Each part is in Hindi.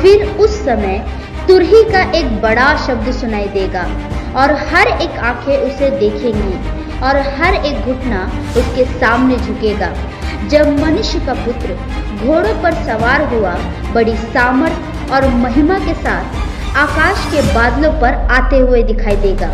फिर उस समय तुरही का एक बड़ा शब्द सुनाई देगा और हर एक आंखें उसे देखेंगी और हर एक घुटना उसके सामने झुकेगा। जब मनुष्य का पुत्र घोड़ों पर सवार हुआ, बड़ी सामर्थ और महिमा के साथ आकाश के बादलों पर आते हुए दिखाई देगा।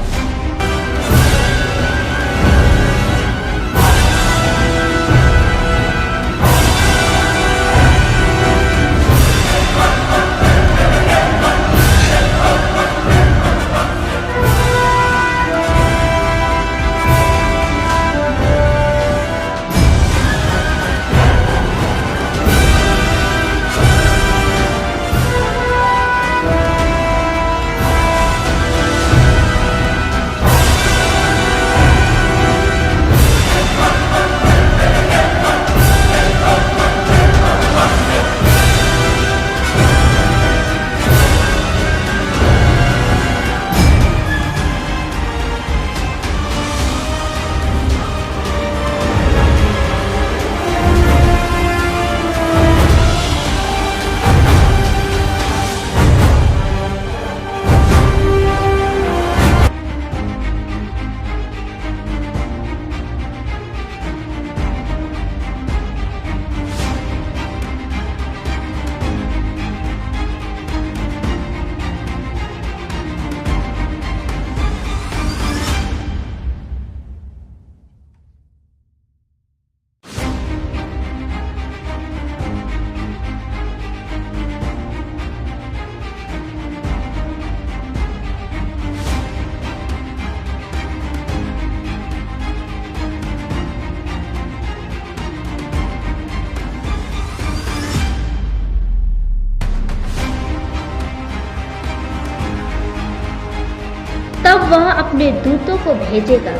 तब वह अपने दूतों को भेजेगा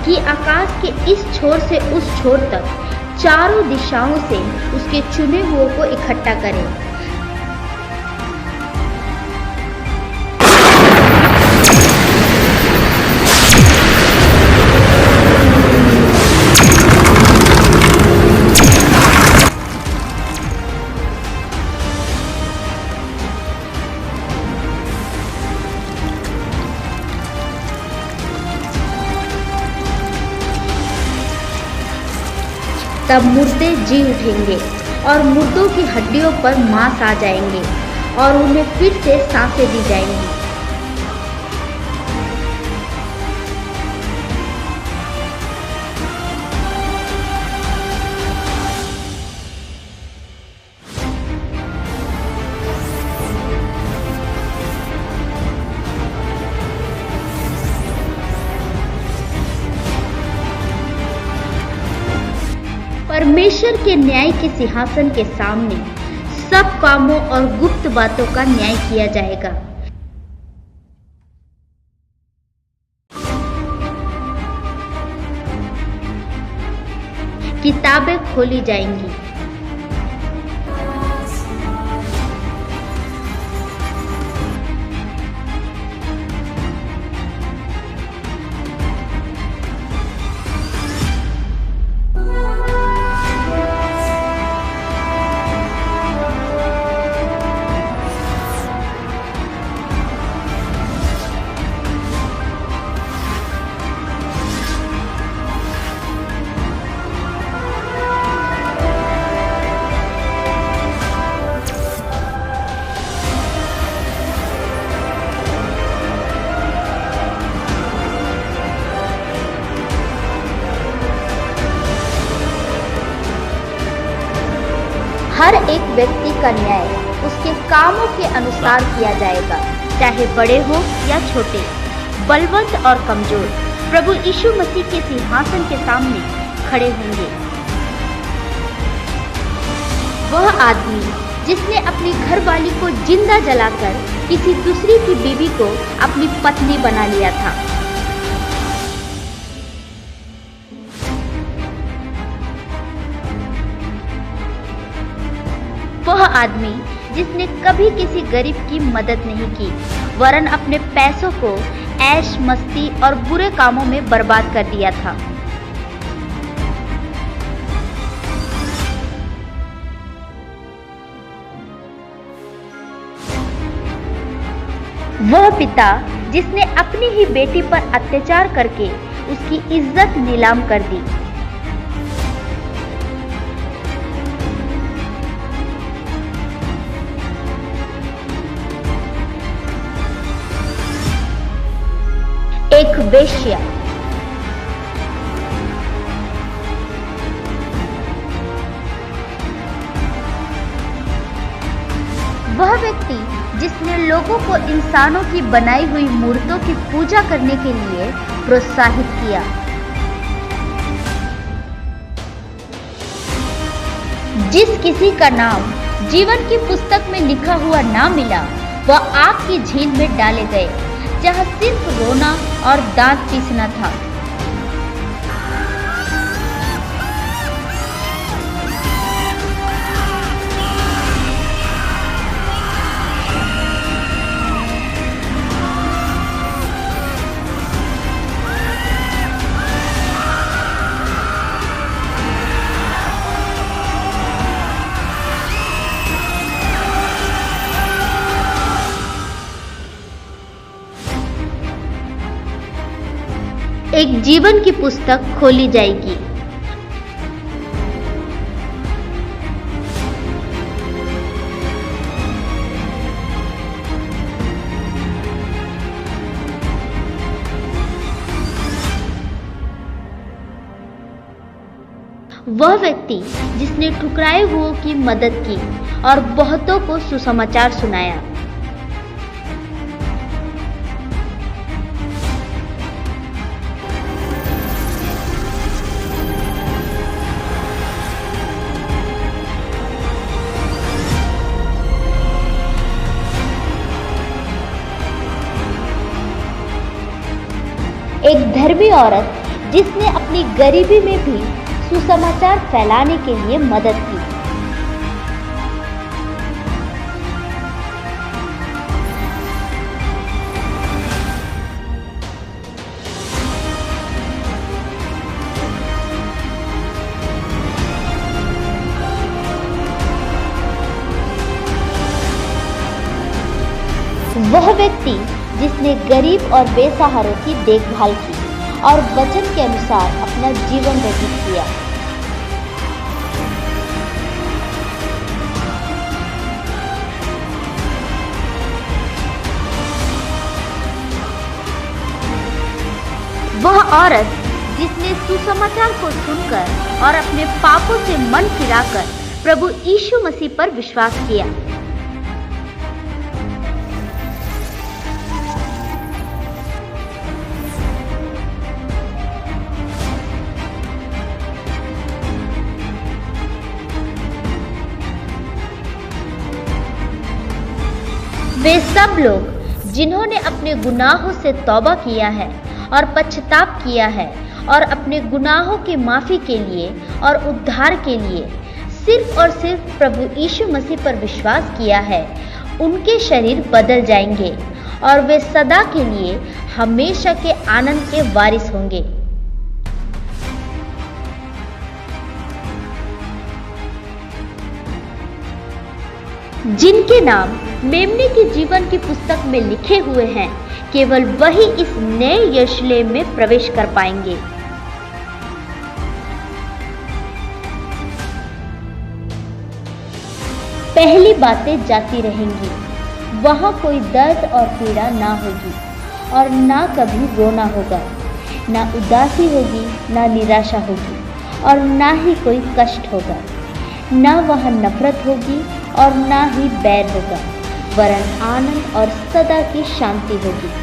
कि आकाश के इस छोर से उस छोर तक चारों दिशाओं से उसके चुने हुओं को इकट्ठा करें। तब मुर्दे जी उठेंगे और मुर्दों की हड्डियों पर मांस आ जाएंगे और उन्हें फिर से सांसें दी जाएंगी। परमेश्वर के न्याय के सिंहासन के सामने सब कामों और गुप्त बातों का न्याय किया जाएगा। किताबें खोली जाएंगी। हर एक व्यक्ति का न्याय उसके कामों के अनुसार किया जाएगा, चाहे बड़े हो या छोटे, बलवंत और कमजोर, प्रभु यीशु मसीह के सिंहासन के सामने खड़े होंगे। वह आदमी जिसने अपनी घरवाली को जिंदा जलाकर किसी दूसरी की बीवी को अपनी पत्नी बना लिया था, वह आदमी जिसने कभी किसी गरीब की मदद नहीं की, वरन अपने पैसों को ऐश मस्ती और बुरे कामों में बर्बाद कर दिया था। वह पिता जिसने अपनी ही बेटी पर अत्याचार करके उसकी इज्जत नीलाम कर दी। एक वेश्या। वह व्यक्ति जिसने लोगों को इंसानों की बनाई हुई मूर्तों की पूजा करने के लिए प्रोत्साहित किया। जिस किसी का नाम जीवन की पुस्तक में लिखा हुआ ना मिला, वह आग की झील में डाले गए, जहां सिर्फ रोना और दांत पीसना था। एक जीवन की पुस्तक खोली जाएगी। वह व्यक्ति जिसने ठुकराए हुओं की मदद की और बहुतों को सुसमाचार सुनाया। एक धर्मी औरत जिसने अपनी गरीबी में भी सुसमाचार फैलाने के लिए मदद की। वह व्यक्ति जिसने गरीब और बेसहारों की देखभाल की और वचन के अनुसार अपना जीवन व्यतीत किया। वह औरत जिसने सुसमाचार को सुनकर और अपने पापों से मन फिराकर प्रभु यीशु मसीह पर विश्वास किया। वे सब लोग जिन्होंने अपने गुनाहों से तौबा किया है और पश्चाताप किया है और अपने गुनाहों की माफी के लिए और उद्धार के लिए सिर्फ और सिर्फ प्रभु यीशु मसीह पर विश्वास किया है, उनके शरीर बदल जाएंगे और वे सदा के लिए हमेशा के आनंद के वारिस होंगे। जिनके नाम मेमने के जीवन की पुस्तक में लिखे हुए हैं, केवल वही इस नए यरूशलेम में प्रवेश कर पाएंगे। पहली बातें जाती रहेंगी, वहां कोई दर्द और पीड़ा ना होगी और ना कभी रोना होगा, ना उदासी होगी, ना निराशा होगी और ना ही कोई कष्ट होगा। ना वहां नफरत होगी और ना ही बैर होगा, वरन आनंद और सदा की शांति होगी।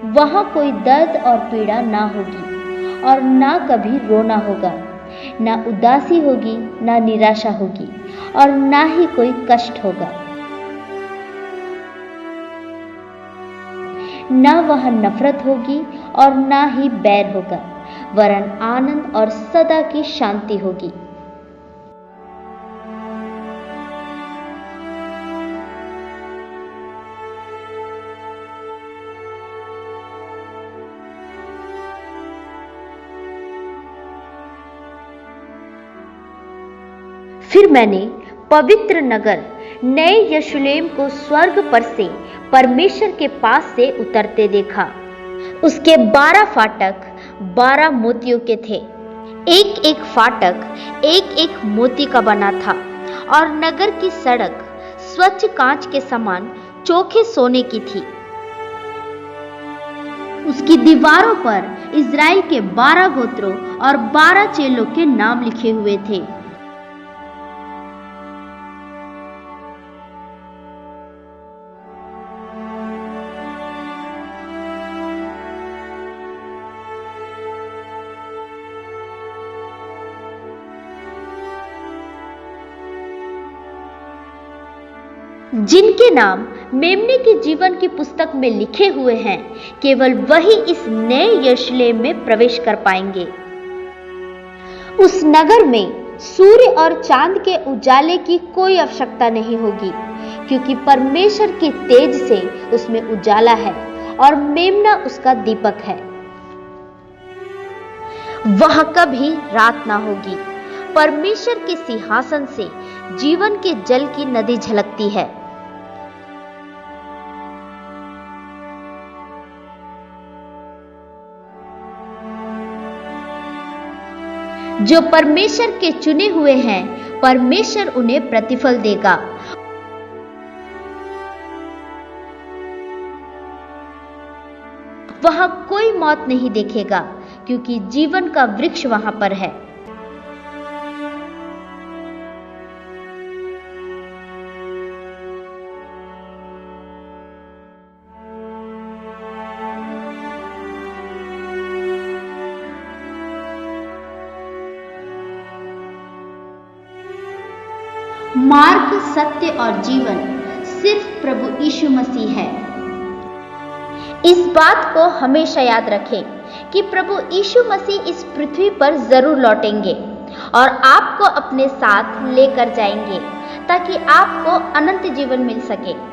वहां कोई दर्द और पीड़ा ना होगी और ना कभी रोना होगा, ना उदासी होगी, ना निराशा होगी और ना ही कोई कष्ट होगा। ना वहां नफरत होगी और ना ही बैर होगा, वरन आनंद और सदा की शांति होगी। फिर मैंने पवित्र नगर नए यरूशलेम को स्वर्ग पर से परमेश्वर के पास से उतरते देखा। उसके 12 फाटक 12 मोतियों के थे। एक एक फाटक एक एक मोती का बना था और नगर की सड़क स्वच्छ कांच के समान चोखे सोने की थी। उसकी दीवारों पर इज़राइल के 12 गोत्रों और 12 चेलों के नाम लिखे हुए थे। जिनके नाम मेमने के जीवन की पुस्तक में लिखे हुए हैं, केवल वही इस नए यरूशलेम में प्रवेश कर पाएंगे। उस नगर में सूर्य और चांद के उजाले की कोई आवश्यकता नहीं होगी, क्योंकि परमेश्वर के तेज से उसमें उजाला है और मेमना उसका दीपक है। वहां कभी रात ना होगी। परमेश्वर के सिंहासन से जीवन के जल की नदी झलकती है। जो परमेश्वर के चुने हुए हैं, परमेश्वर उन्हें प्रतिफल देगा। वहां कोई मौत नहीं देखेगा, क्योंकि जीवन का वृक्ष वहां पर है। मार्ग, सत्य और जीवन सिर्फ प्रभु यीशु मसीह है। इस बात को हमेशा याद रखें कि प्रभु यीशु मसीह इस पृथ्वी पर जरूर लौटेंगे और आपको अपने साथ लेकर जाएंगे, ताकि आपको अनंत जीवन मिल सके।